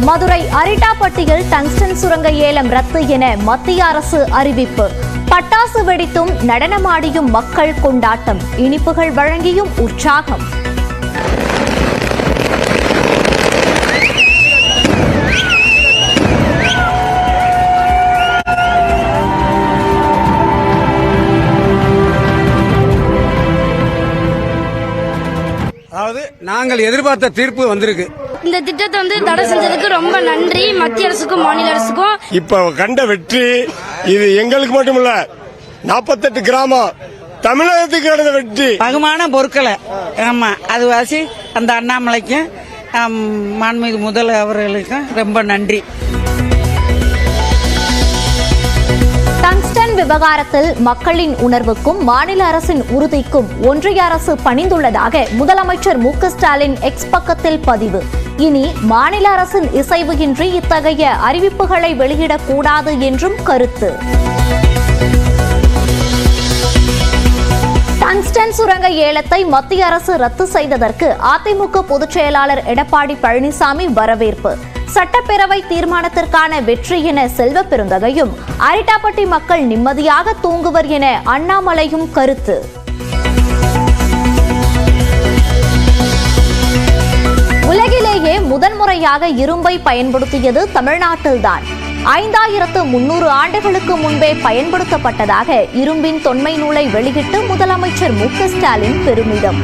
Madurai அரிட்டாப்பட்டியில் tungsten சுரங்க ஏலம் ரத்து என மத்திய அரசு அறிவிப்பு. பட்டாசு வெடித்தும் நடனமாடியும் மக்கள் கொண்டாட்டம், இனிப்புகள் வழங்கியும் உற்சாகம். அதாவது நாங்கள் எதிர்பார்த்த தீர்ப்பு வந்திருக்கு. இந்த திட்டத்தை தடை செஞ்சதுக்கு ரொம்ப நன்றி மத்திய அரசுக்கும் மாநில அரசுக்கும். இப்ப கண்ட வெற்றி இது எங்களுக்கு மட்டுமல்ல, 48 கிராமம் தமிழகத்துக்கு நடந்த வெற்றி. பகுமான பொருட்களை அது வாசி அந்த அண்ணாமலைக்கும் மாண்புமிகு முதல்வர் அவர்களுக்கும் ரொம்ப நன்றி. டங்ஸ்டன் விவகாரத்தில் மக்களின் உணர்வுக்கும் மாநில அரசின் உறுதிக்கும் ஒன்றிய அரசு பணிந்துள்ளதாக முதலமைச்சர் மு.க. ஸ்டாலின் எக்ஸ் பக்கத்தில் பதிவு. இனி மாநில அரசின் இசைவு இன்றி இத்தகைய அறிவிப்புகளை வெளியிடக்கூடாது என்றும் கருத்து. டங்ஸ்டன் சுரங்க ஏலத்தை மத்திய அரசு ரத்து செய்ததற்கு அதிமுக பொதுச் செயலாளர் எடப்பாடி பழனிசாமி வரவேற்பு. சட்டப்பேரவை தீர்மானத்திற்கான வெற்றி என செல்வ பெருந்தகையும், அரிட்டாப்பட்டி மக்கள் நிம்மதியாக தூங்குவர் என அண்ணாமலையும் கருத்து. உலகிலேயே முதன்முறையாக இரும்பை பயன்படுத்தியது தமிழ்நாட்டில்தான். 5300 ஆண்டுகளுக்கு முன்பே பயன்படுத்தப்பட்டதாக இரும்பின் தொன்மை நூலை வெளியிட்டு முதலமைச்சர் மு.க. ஸ்டாலின் பெருமிதம்.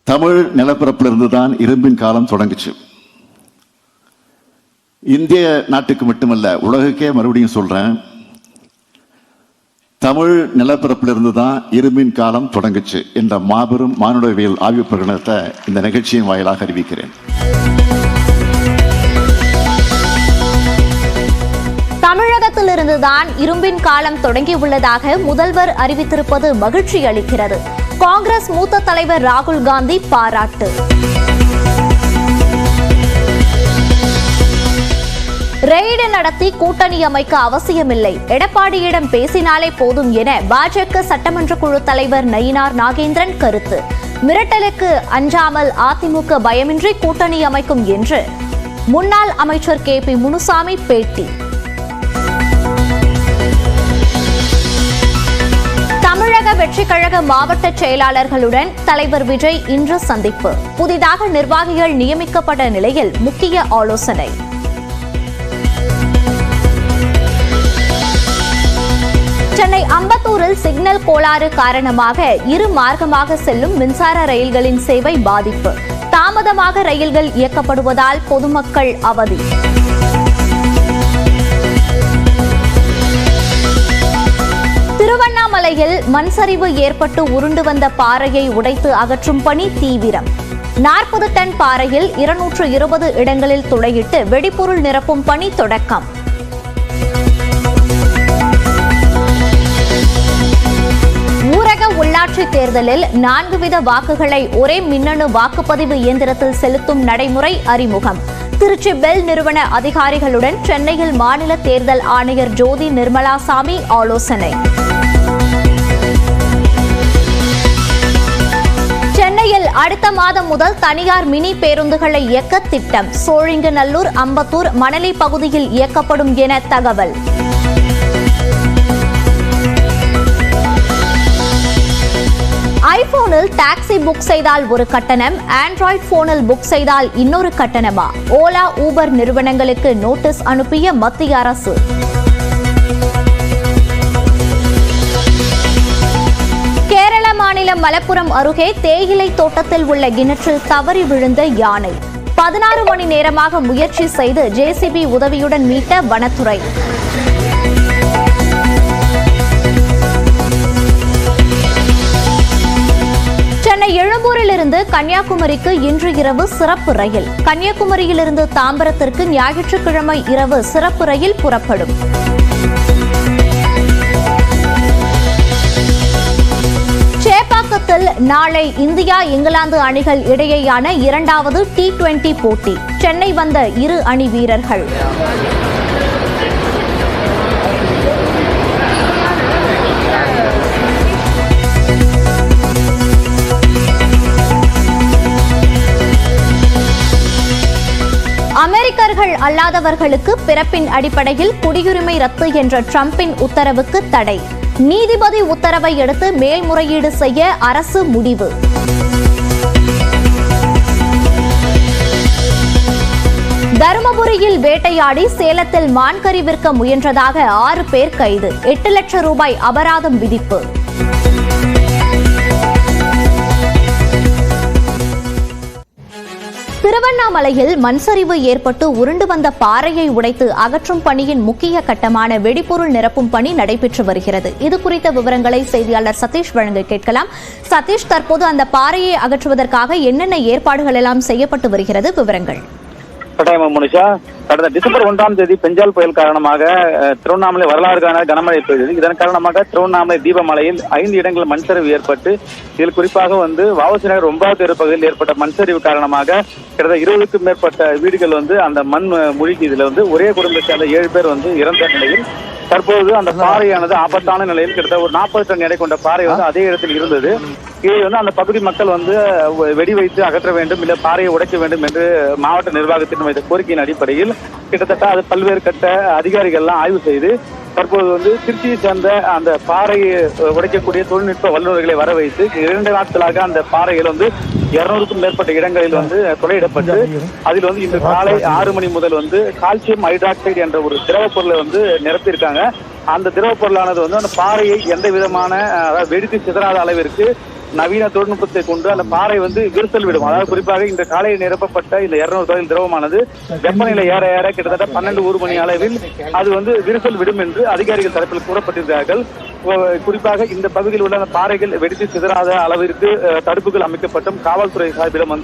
தமிழ் நிலப்பரப்பிலிருந்து தான் இரும்பின் காலம் தொடங்குச்சு. இந்திய நாட்டுக்கு மட்டுமல்ல, உலகுக்கே மறுபடியும் சொல்றேன், தமிழ் நிலப்பரப்பிலிருந்து தான் இரும்பின் காலம் தொடங்குச்சு என்ற மாபெரும் மானுடவியல் ஆய்வு பிரகடனத்தை இந்த நிகழ்ச்சியின் வாயிலாக அறிவிக்கிறேன். தமிழகத்திலிருந்துதான் இரும்பின் காலம் தொடங்கியுள்ளதாக முதல்வர் அறிவித்திருப்பது மகிழ்ச்சி அளிக்கிறது. காங்கிரஸ் மூத்த தலைவர் ராகுல் காந்தி பாராட்டு. ரெய்டு நடத்தி கூட்டணி அமைக்க அவசியமில்லை, எடப்பாடியிடம் பேசினாலே போதும் என பாஜக சட்டமன்ற குழு தலைவர் நயினார் நாகேந்திரன் கருத்து. மிரட்டலுக்கு அஞ்சாமல் அதிமுக பயமின்றி கூட்டணி அமைக்கும் என்று முன்னாள் அமைச்சர் கே பி முனுசாமி பேட்டி. தமிழக வெற்றி கழக மாவட்ட செயலாளர்களுடன் தலைவர் விஜய் இன்று சந்திப்பு. புதிதாக நிர்வாகிகள் நியமிக்கப்பட்ட நிலையில் முக்கிய ஆலோசனை. சென்னை அம்பத்தூரில் சிக்னல் கோளாறு காரணமாக இரு மார்க்கமாக செல்லும் மின்சார ரயில்களின் சேவை பாதிப்பு. தாமதமாக ரயில்கள் இயக்கப்படுவதால் பொதுமக்கள் அவதி. திருவண்ணாமலையில் மண் சரிவு ஏற்பட்டு உருண்டு வந்த பாறையை உடைத்து அகற்றும் பணி தீவிரம். 40 டன் பாறையில் 220 இடங்களில் துளையிட்டு வெடிபொருள் நிரப்பும் பணி தொடக்கம். ஊரக உள்ளாட்சி தேர்தலில் 4 வித வாக்குகளை ஒரே மின்னணு வாக்குப்பதிவு இயந்திரத்தில் செலுத்தும் நடைமுறை அறிமுகம். திருச்சி பெல் நிறுவன அதிகாரிகளுடன் சென்னையில் மாநில தேர்தல் ஆணையர் ஜோதி நிர்மலாசாமி ஆலோசனை. சென்னையில் அடுத்த மாதம் முதல் தனியார் மினி பேருந்துகளை இயக்க திட்டம். சோழிங்கநல்லூர், அம்பத்தூர், மணலி பகுதியில் இயக்கப்படும் என தகவல். ஐபோனில் டாக்ஸி புக் செய்தால் ஒரு கட்டணம், ஆண்ட்ராய்டு போனில் புக் செய்தால் இன்னொரு கட்டணமா? ஓலா, ஊபர் நிறுவனங்களுக்கு நோட்டீஸ் அனுப்பிய மத்திய அரசு. கேரள மாநிலம் மலப்புரம் அருகே தேயிலை தோட்டத்தில் உள்ள கிணற்றில் தவறி விழுந்த யானை. 16 மணி நேரமாக முயற்சி செய்து ஜேசிபி உதவியுடன் மீட்ட வனத்துறை. சென்னை எழும்பூரிலிருந்து கன்னியாகுமரிக்கு இன்று இரவு சிறப்பு ரயில். கன்னியாகுமரியிலிருந்து தாம்பரத்திற்கு ஞாயிற்றுக்கிழமை இரவு சிறப்பு ரயில் புறப்படும். சேப்பாக்கத்தில் நாளை இந்தியா இங்கிலாந்து அணிகள் இடையேயான 2வது T20 போட்டி. சென்னை வந்த இரு அணி வீரர்கள். இந்தியர்கள் அல்லாதவர்களுக்கு பிறப்பின் அடிப்படையில் குடியுரிமை ரத்து என்ற டிரம்பின் உத்தரவுக்கு தடை. நீதிபதி உத்தரவை அடுத்து மேல்முறையீடு செய்ய அரசு முடிவு. தருமபுரியில் வேட்டையாடி சேலத்தில் மான்கறி விற்க முயன்றதாக 6 பேர் கைது. 8 லட்சம் ரூபாய் அபராதம் விதிப்பு. திருவண்ணாமலையில் மண்சரிவு ஏற்பட்டு உருண்டு வந்த பாறையை உடைத்து அகற்றும் பணியின் முக்கிய கட்டமான வெடிபொருள் நிரப்பும் பணி நடைபெற்று வருகிறது. இது குறித்த விவரங்களை செய்தியாளர் சதீஷ் வழங்க கேட்கலாம். சதீஷ், தற்போது அந்த பாறையை அகற்றுவதற்காக என்னென்ன ஏற்பாடுகள் எல்லாம் செய்யப்பட்டு வருகிறது? விவரங்கள். மனுஷா, கடந்த டிசம்பர் 1ஆம் தேதி பெஞ்சால் புயல் காரணமாக திருவண்ணாமலை வரலாறு காண கனமழை பெய்தது. இதன் காரணமாக திருவண்ணாமலை தீபமலையில் 5 இடங்களில் மண்சரிவு ஏற்பட்டு இதில் குறிப்பாக வஉசி நகர் 9வது தெரு பகுதியில் ஏற்பட்ட மண்சரிவு காரணமாக கிட்டத்தட்ட 20க்கும் மேற்பட்ட வீடுகள் அந்த மண் மூழ்கி இதுல ஒரே குடும்பத்தை சேர்ந்த 7 பேர் இறந்த நிலையில் தற்போது அந்த பாறையானது ஆபத்தான நிலையில் கிட்டத்தட்ட ஒரு 40 டன் எடை கொண்ட பாறை அதே இடத்தில் இருந்தது. இதை அந்த பகுதி மக்கள் வெடி வைத்து அகற்ற வேண்டும், இல்ல பாறையை உடைக்க வேண்டும் என்று மாவட்ட நிர்வாகத்தின் வைத்த கோரிக்கையின் அடிப்படையில் கிட்டத்தட்ட அது பல்வேறு கட்ட அதிகாரிகள்லாம் ஆய்வு செய்து தற்போது திருச்சியை சேர்ந்த அந்த பாறையை உடைக்கக்கூடிய தொழில்நுட்ப வல்லுநர்களை வர வைத்து 2 நாட்களாக அந்த பாறைகள் 200க்கும் மேற்பட்ட இடங்களில் துளையிடப்பட்டு அதில் இன்று காலை 6 மணி முதல் கால்சியம் ஹைட்ராக்சைடு என்ற ஒரு திரவ பொருளை நிரப்பியிருக்காங்க. அந்த திரவ பொருளானது அந்த பாறையை எந்த விதமான வெடித்து சிதறாத அளவிற்கு நவீன தொழில்நுட்பத்தை கொண்டு அந்த பாறை விரிசல் விடும். அதாவது குறிப்பாக இந்த காலையை நிரப்பப்பட்ட இந்த 200 தொழில் திரவமானது வெப்பநிலை ஏற ஏற கிட்டத்தட்ட 12-1 மணி அளவில் அது விரிசல் விடும் என்று அதிகாரிகள் தரப்பில் கூறப்பட்டிருக்கிறார்கள். குறிப்பாக இந்த பகுதியில் உள்ள அந்த பாறைகள் வெடித்து சிதறாத அளவிற்கு தடுப்புகள் அமைக்கப்பட்டும் காவல்துறை சார்பிடம்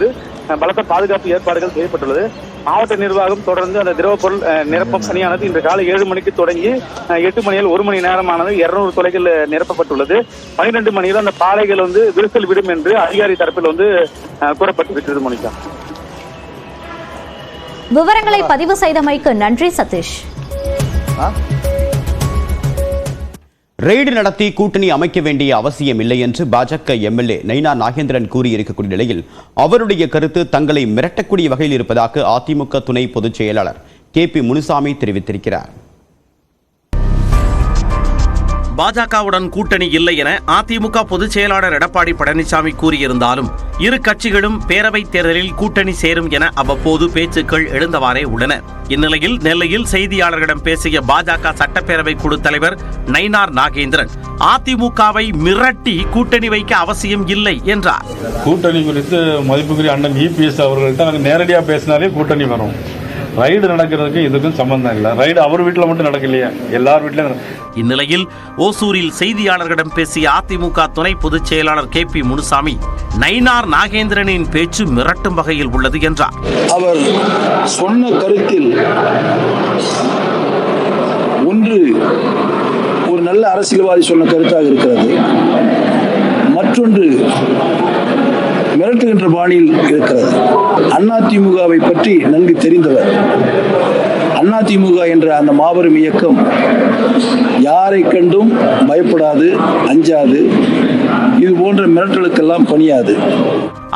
பலத்த பாதுகாப்பு ஏற்பாடுகள் செய்யப்பட்டுள்ளது. மாவட்ட நிர்வாகம் தொடர்ந்து அந்த திரவ பொருள் நிரப்பும் பணியானது இன்று காலை 7 மணிக்கு தொடங்கி 8 மணியில் 1 மணி நேரமானது 200 தொலைகள் நிரப்பப்பட்டுள்ளது. 12 மணியில் அந்த பாறைகள் விரிசல் விடும் என்று அதிகாரி தரப்பில் கூறப்பட்டிருக்கிறது. மோனிகா, விவரங்களை பதிவு செய்தமைக்கு நன்றி சதீஷ். ரெய்டு நடத்தி கூட்டணி அமைக்க வேண்டிய அவசியம் இல்லை என்று பாஜக எம்எல்ஏ நயினார் நாகேந்திரன் கூறியிருக்கக்கூடிய நிலையில் அவருடைய கருத்து தங்களை மிரட்டக்கூடிய வகையில் இருப்பதாக அதிமுக துணை பொதுச் செயலாளர் KP முனுசாமி தெரிவித்திருக்கிறார். பாஜகவுடன் கூட்டணி இல்லை என அதிமுக பொதுச் செயலாளர் எடப்பாடி பழனிசாமி கூறியிருந்தாலும் இரு கட்சிகளும் பேரவைத் தேர்தலில் கூட்டணி சேரும் என அவ்வப்போது பேச்சுக்கள் எழுந்தவாறே உள்ளன. இந்நிலையில் நெல்லையில் செய்தியாளர்களிடம் பேசிய பாஜக சட்டப்பேரவை குழு தலைவர் நயினார் நாகேந்திரன் அதிமுகவை மிரட்டி கூட்டணி வைக்க அவசியம் இல்லை என்றார். கூட்டணி குறித்து மதிப்புக்குரிய அண்ணன் EPS அவர்கள்ட்ட நாங்கள் நேரடியாக பேசினாலே கூட்டணி வரும். ரைடு நடக்கிறதுக்கு இதுக்கும் சம்பந்தம் இல்லை. ரைடு அவர் வீட்டில் மட்டும் நடக்கலையா, எல்லார் வீட்டிலும். இந்நிலையில் ஓசூரில் செய்தியாளர்களிடம் பேசிய அதிமுக துணை பொதுச் செயலாளர் KP முனுசாமி நயினார் நாகேந்திரனின் பேச்சு மிரட்டும் வகையில் உள்ளது என்றார். அவர் சொன்ன கருத்தில் ஒன்று ஒரு நல்ல அரசியல்வாதி சொன்ன கருத்தாக இருக்கிறது, மற்றொன்று மிரட்டுகின்ற பாணியில் இருக்கிறது. அதிமுகவை பற்றி நன்கு தெரிந்தவர். அதிமுக என்ற அந்த மாபெரும் இயக்கம் யாரை கண்டும் பயப்படாது, அஞ்சாது, இது போன்ற மிரட்டலுக்கெல்லாம் பணியாது.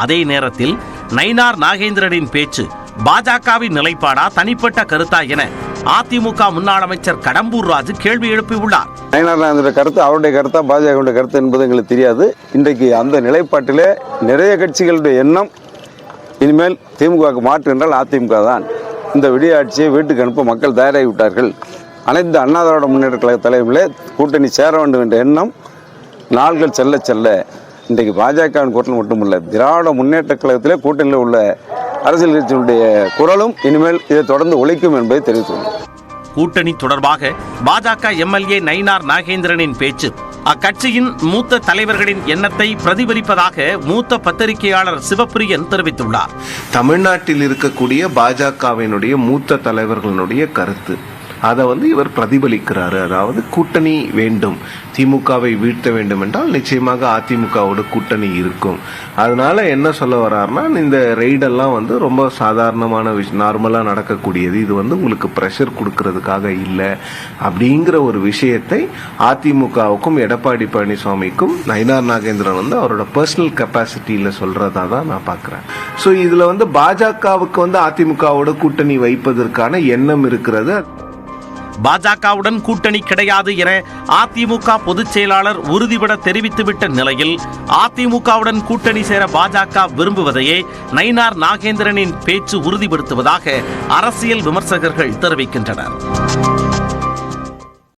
அதே நேரத்தில் நயினார் நாகேந்திரனின் பேச்சு பாஜகவின் நிலைப்பாடா தனிப்பட்ட கருத்தா என அதிமுக முன்னாள் அமைச்சர் கடம்பூர் ராஜு கேள்வி எழுப்பியுள்ளார். நயினார் கருத்து அவருடைய கருத்தா பாஜகவுடைய கருத்து என்பது எங்களுக்கு தெரியாது. இன்றைக்கு அந்த நிலைப்பாட்டிலே நிறைய கட்சிகளுடைய எண்ணம் இனிமேல் திமுகவுக்கு மாற்று என்றால் அதிமுக தான். இந்த விடியாட்சியை வீட்டுக்கு அனுப்ப மக்கள் தயாராகிவிட்டார்கள். அனைத்து அண்ணா திராவிட முன்னேற்ற கழக தலைமையிலே கூட்டணி சேர வேண்டும் என்ற எண்ணம் நாள்கள் செல்ல செல்ல இன்றைக்கு பாஜகவின் கூட்டணி மட்டுமல்ல, திராவிட முன்னேற்ற கழகத்திலே கூட்டணியில் உள்ள அரசியல் கட்சியினுடைய குரலும் இனிமேல் இதை தொடர்ந்து ஒழிக்கும் என்பதை தெரிவித்துள்ளது. கூட்டணி தொடர்பாக பாஜக எம்எல்ஏ நயினார் நாகேந்திரனின் பேச்சு அக்கட்சியின் மூத்த தலைவர்களின் எண்ணத்தை பிரதிபலிப்பதாக மூத்த பத்திரிகையாளர் சிவப்பிரியன் தெரிவித்துள்ளார். தமிழ்நாட்டில் இருக்கக்கூடிய பாஜகவினுடைய மூத்த தலைவர்களுடைய கருத்து அதை இவர் பிரதிபலிக்கிறாரு. அதாவது கூட்டணி வேண்டும், திமுகவை வீழ்த்த வேண்டும் என்றால் நிச்சயமாக அதிமுகவோட கூட்டணி இருக்கும். அதனால என்ன சொல்ல வர்றாருன்னா, இந்த ரெய்டெல்லாம் ரொம்ப சாதாரணமான விஷயம், நார்மலா நடக்கக்கூடியது. இது உங்களுக்கு பிரஷர் கொடுக்கறதுக்காக இல்லை அப்படிங்கிற ஒரு விஷயத்தை அதிமுகவுக்கும் எடப்பாடி பழனிசாமிக்கும் நயினார் நாகேந்திரன் அவரோட பர்சனல் கெப்பாசிட்டியில சொல்றதா தான் நான் பார்க்கிறேன். ஸோ இதுல பாஜகவுக்கு அதிமுகவோட கூட்டணி வைப்பதற்கான எண்ணம் இருக்கிறது. பாஜகவுடன் கூட்டணி கிடையாது என அதிமுக பொதுச் செயலாளர் உறுதிபட தெரிவித்துவிட்ட நிலையில் அதிமுகவுடன் கூட்டணி சேர பாஜக விரும்புவதையே நயினார் நாகேந்திரனின் பேச்சு உறுதிப்படுத்துவதாக அரசியல் விமர்சகர்கள் தெரிவிக்கின்றனர்.